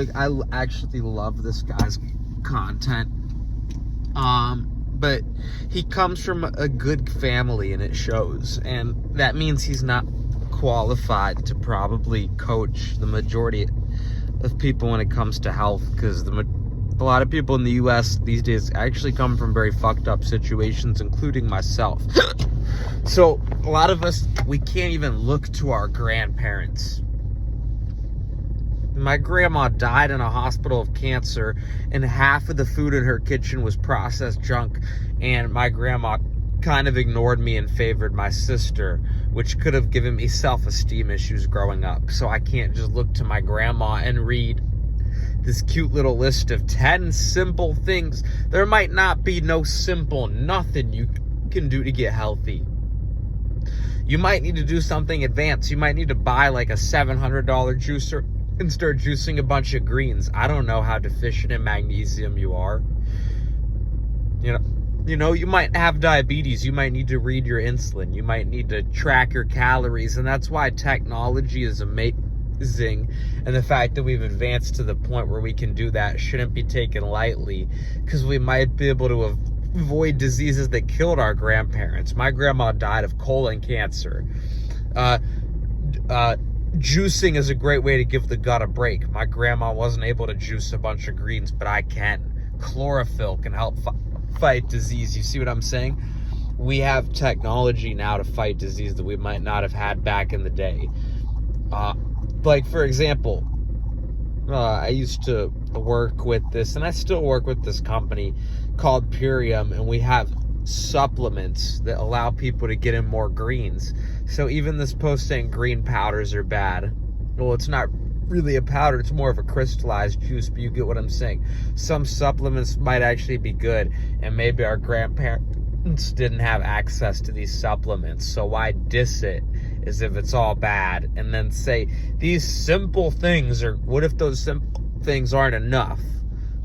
like, actually love this guy's content. But he comes from a good family, and it shows. And that means he's not qualified to probably coach the majority of people when it comes to health, because a lot of people in the U.S. these days actually come from very fucked up situations, including myself. So a lot of us, we can't even look to our grandparents. My grandma died in a hospital of cancer, and half of the food in her kitchen was processed junk, and my grandma kind of ignored me and favored my sister, which could have given me self-esteem issues growing up. So I can't just look to my grandma and read this cute little list of 10 simple things. There might not be no simple nothing you can do to get healthy. You might need to do something advanced. You might need to buy like a $700 juicer and start juicing a bunch of greens. I don't know how deficient in magnesium you are. You know, you might have diabetes. You might need to read your insulin. You might need to track your calories. And that's why technology is amazing. And the fact that we've advanced to the point where we can do that shouldn't be taken lightly, because we might be able to avoid diseases that killed our grandparents. My grandma died of colon cancer. Juicing is a great way to give the gut a break. My grandma wasn't able to juice a bunch of greens, but I can. Chlorophyll can help fight disease. You see what I'm saying? We have technology now to fight disease that we might not have had back in the day. Like, for example, I used to work with this, and I still work with this company called Purium, and we have supplements that allow people to get in more greens. So even this post saying green powders are bad, well, it's not really a powder, it's more of a crystallized juice, but you get what I'm saying. Some supplements might actually be good, and maybe our grandparents didn't have access to these supplements, so why diss it as if it's all bad, and then say these simple things are, what if those simple things aren't enough?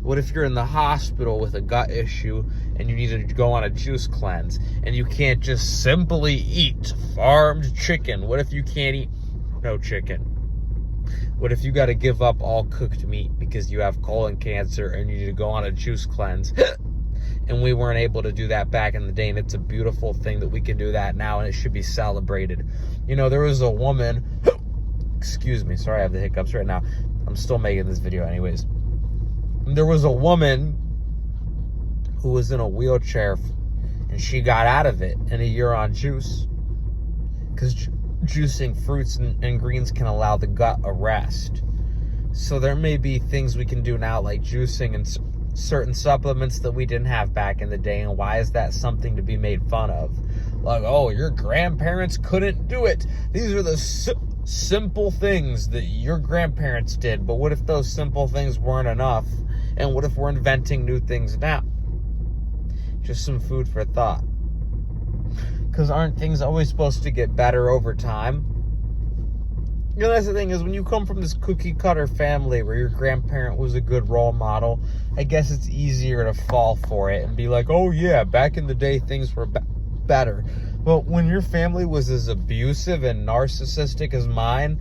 What if you're in the hospital with a gut issue and you need to go on a juice cleanse, and you can't just simply eat farmed chicken? What if you can't eat no chicken? What if you got to give up all cooked meat because you have colon cancer and you need to go on a juice cleanse? And we weren't able to do that back in the day, and it's a beautiful thing that we can do that now, and it should be celebrated. You know, there was a woman, excuse me, sorry I have the hiccups right now. I'm still making this video anyways. There was a woman who was in a wheelchair, and she got out of it in a year on juice, because juicing fruits and greens can allow the gut a rest. So there may be things we can do now, like juicing and certain supplements that we didn't have back in the day. And why is that something to be made fun of? Like, oh, your grandparents couldn't do it. These are the simple things that your grandparents did. But what if those simple things weren't enough? And what if we're inventing new things now? Just some food for thought. Because aren't things always supposed to get better over time? You know, that's the thing, is when you come from this cookie cutter family where your grandparent was a good role model, I guess it's easier to fall for it and be like, oh yeah, back in the day things were better. But when your family was as abusive and narcissistic as mine,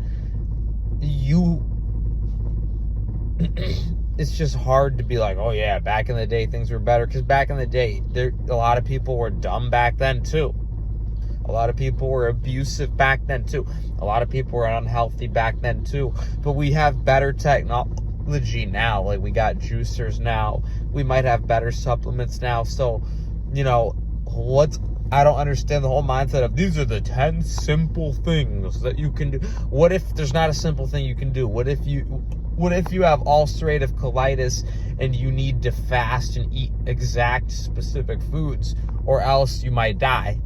it's just hard to be like, oh yeah, back in the day things were better. Because back in the day, a lot of people were dumb back then too. A lot of people were abusive back then too. A lot of people were unhealthy back then too. But we have better technology now. Like, we got juicers now. We might have better supplements now. So, you know, I don't understand the whole mindset of these are the 10 simple things that you can do. What if there's not a simple thing you can do? What if you have ulcerative colitis and you need to fast and eat exact specific foods, or else you might die?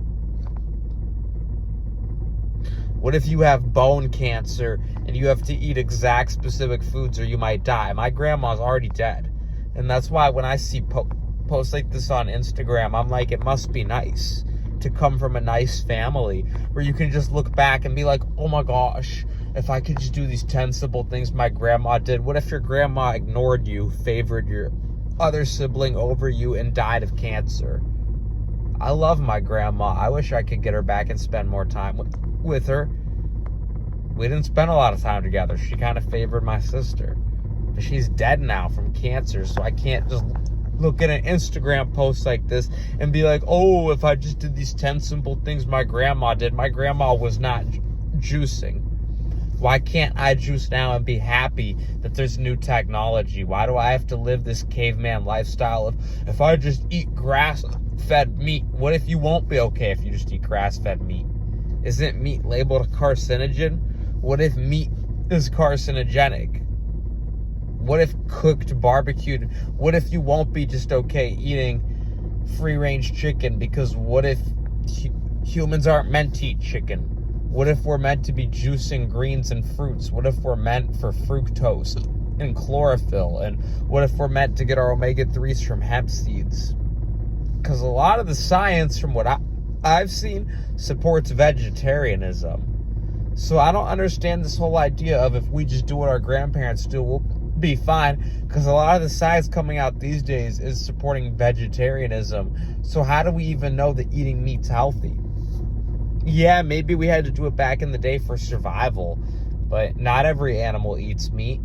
What if you have bone cancer and you have to eat exact specific foods or you might die? My grandma's already dead. And that's why when I see posts like this on Instagram, I'm like, it must be nice to come from a nice family where you can just look back and be like, oh my gosh, if I could just do these 10 simple things my grandma did. What if your grandma ignored you, favored your other sibling over you, and died of cancer? I love my grandma. I wish I could get her back and spend more time with her. We didn't spend a lot of time together. She kind of favored my sister. But she's dead now from cancer, so I can't just look at an Instagram post like this and be like, oh, if I just did these 10 simple things my grandma did. My grandma was not juicing. Why can't I juice now and be happy that there's new technology? Why do I have to live this caveman lifestyle of, if I just eat grass-fed meat? What if you won't be okay if you just eat grass-fed meat? Isn't meat labeled a carcinogen? What if meat is carcinogenic? What if cooked, barbecued? What if you won't be just okay eating free-range chicken? Because what if humans aren't meant to eat chicken? What if we're meant to be juicing greens and fruits? What if we're meant for fructose and chlorophyll? And what if we're meant to get our omega-3s from hemp seeds? Because a lot of the science, from what I've seen, supports vegetarianism. So I don't understand this whole idea of, if we just do what our grandparents do, we'll be fine. Because a lot of the science coming out these days is supporting vegetarianism. So how do we even know that eating meat's healthy? Yeah, maybe we had to do it back in the day for survival, but not every animal eats meat.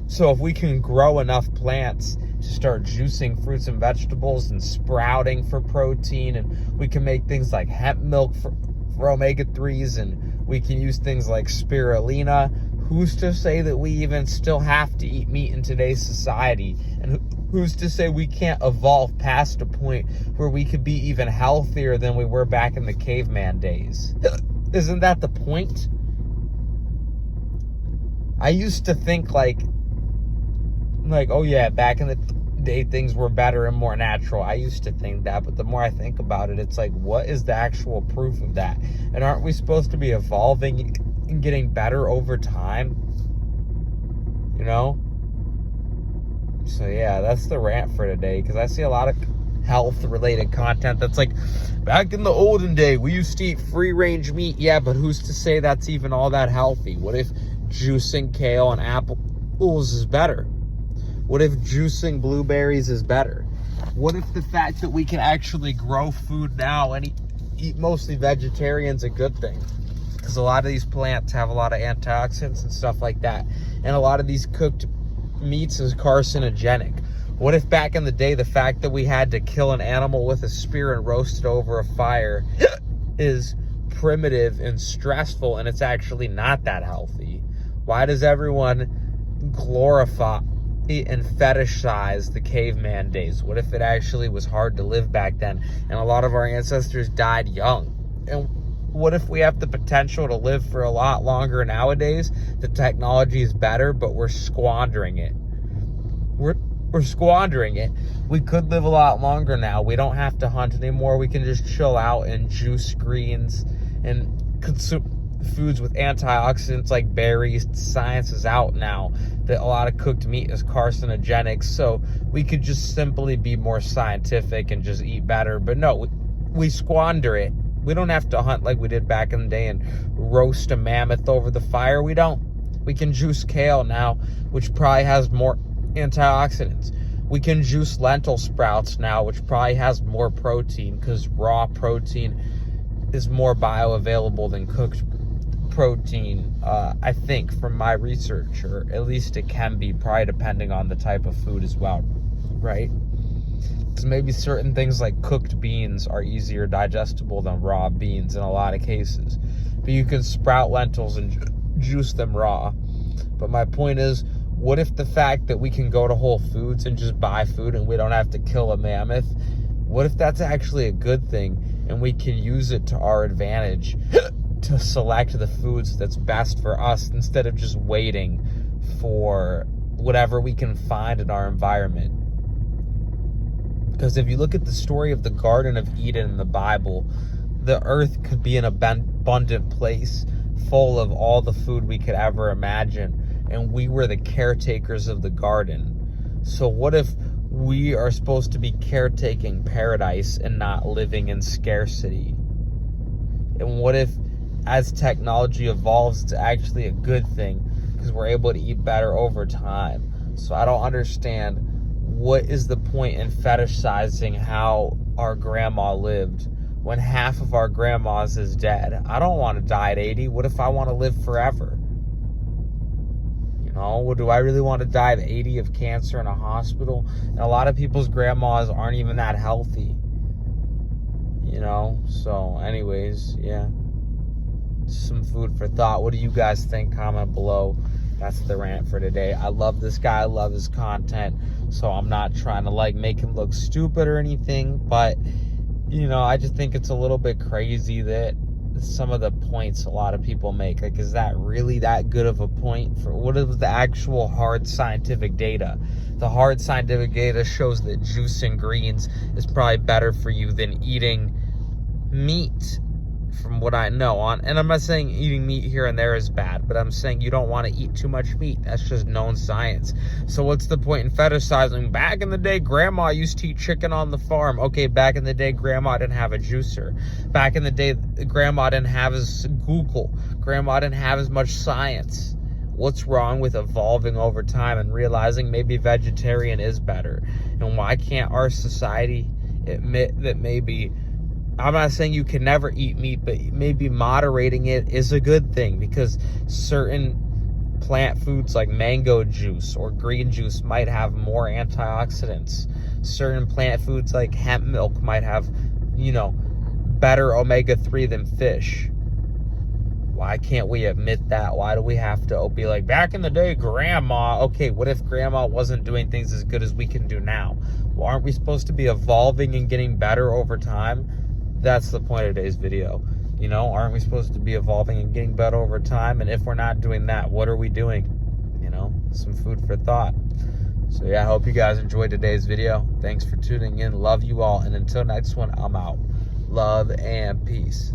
So if we can grow enough plants to start juicing fruits and vegetables and sprouting for protein, and we can make things like hemp milk for omega-3s, and we can use things like spirulina, who's to say that we even still have to eat meat in today's society? And who's to say we can't evolve past a point where we could be even healthier than we were back in the caveman days? Isn't that the point? I used to think like, oh yeah, back in the day things were better and more natural. I used to think that, but the more I think about it, it's like, what is the actual proof of that? And aren't we supposed to be evolving and getting better over time? You know? So yeah, that's the rant for today, because I see a lot of health-related content that's like, back in the olden day, we used to eat free-range meat. Yeah, but who's to say that's even all that healthy? What if juicing kale and apples is better? What if juicing blueberries is better? What if the fact that we can actually grow food now and eat mostly vegetarian is a good thing? Because a lot of these plants have a lot of antioxidants and stuff like that. And a lot of these cooked meats is carcinogenic. What if back in the day, the fact that we had to kill an animal with a spear and roast it over a fire is primitive and stressful, and it's actually not that healthy? Why does everyone glorify and fetishize the caveman days? What if it actually was hard to live back then, and a lot of our ancestors died young? And what if we have the potential to live for a lot longer nowadays? The technology is better, but we're squandering it. We're squandering it. We could live a lot longer now. We don't have to hunt anymore. We can just chill out and juice greens and consume foods with antioxidants like berries. Science is out now that a lot of cooked meat is carcinogenic. So we could just simply be more scientific and just eat better. But no, we squander it. We don't have to hunt like we did back in the day and roast a mammoth over the fire. We don't. We can juice kale now, which probably has more antioxidants. We can juice lentil sprouts now, which probably has more protein, because raw protein is more bioavailable than cooked protein, I think, from my research, or at least it can be, probably depending on the type of food as well, right? So maybe certain things like cooked beans are easier digestible than raw beans in a lot of cases. But you can sprout lentils and juice them raw. But my point is, what if the fact that we can go to Whole Foods and just buy food and we don't have to kill a mammoth, what if that's actually a good thing and we can use it to our advantage to select the foods that's best for us, instead of just waiting for whatever we can find in our environment? Because if you look at the story of the Garden of Eden in the Bible, the earth could be an abundant place full of all the food we could ever imagine, and we were the caretakers of the garden. So what if we are supposed to be caretaking paradise and not living in scarcity? And what if, as technology evolves, it's actually a good thing, because we're able to eat better over time? So I don't understand, what is the point in fetishizing how our grandma lived when half of our grandmas is dead? I don't want to die at 80. What if I want to live forever? know, well, do I really want to die of 80 of cancer in a hospital? And a lot of people's grandmas aren't even that healthy, you know? So anyways, yeah, some food for thought. What do you guys think? Comment below. That's the rant for today. I love this guy. I love his content. So I'm not trying to like make him look stupid or anything, but you know, I just think it's a little bit crazy that some of the points a lot of people make, like, is that really that good of a point? For what is the actual hard scientific data? The hard scientific data shows that juicing greens is probably better for you than eating meat, from what I know on. And I'm not saying eating meat here and there is bad, but I'm saying you don't want to eat too much meat. That's just known science. So what's the point in fetishizing? Back in the day, grandma used to eat chicken on the farm. Okay, back in the day, grandma didn't have a juicer. Back in the day, grandma didn't have as Google. Grandma didn't have as much science. What's wrong with evolving over time and realizing maybe vegetarian is better? And why can't our society admit that maybe, I'm not saying you can never eat meat, but maybe moderating it is a good thing, because certain plant foods like mango juice or green juice might have more antioxidants. Certain plant foods like hemp milk might have, you know, better omega-3 than fish. Why can't we admit that? Why do we have to be like, back in the day, grandma? Okay, what if grandma wasn't doing things as good as we can do now? Well, aren't we supposed to be evolving and getting better over time? That's the point of today's video. You know, aren't we supposed to be evolving and getting better over time? And if we're not doing that, what are we doing? You know, some food for thought. So yeah, I hope you guys enjoyed today's video. Thanks for tuning in. Love you all. And until next one, I'm out. Love and peace.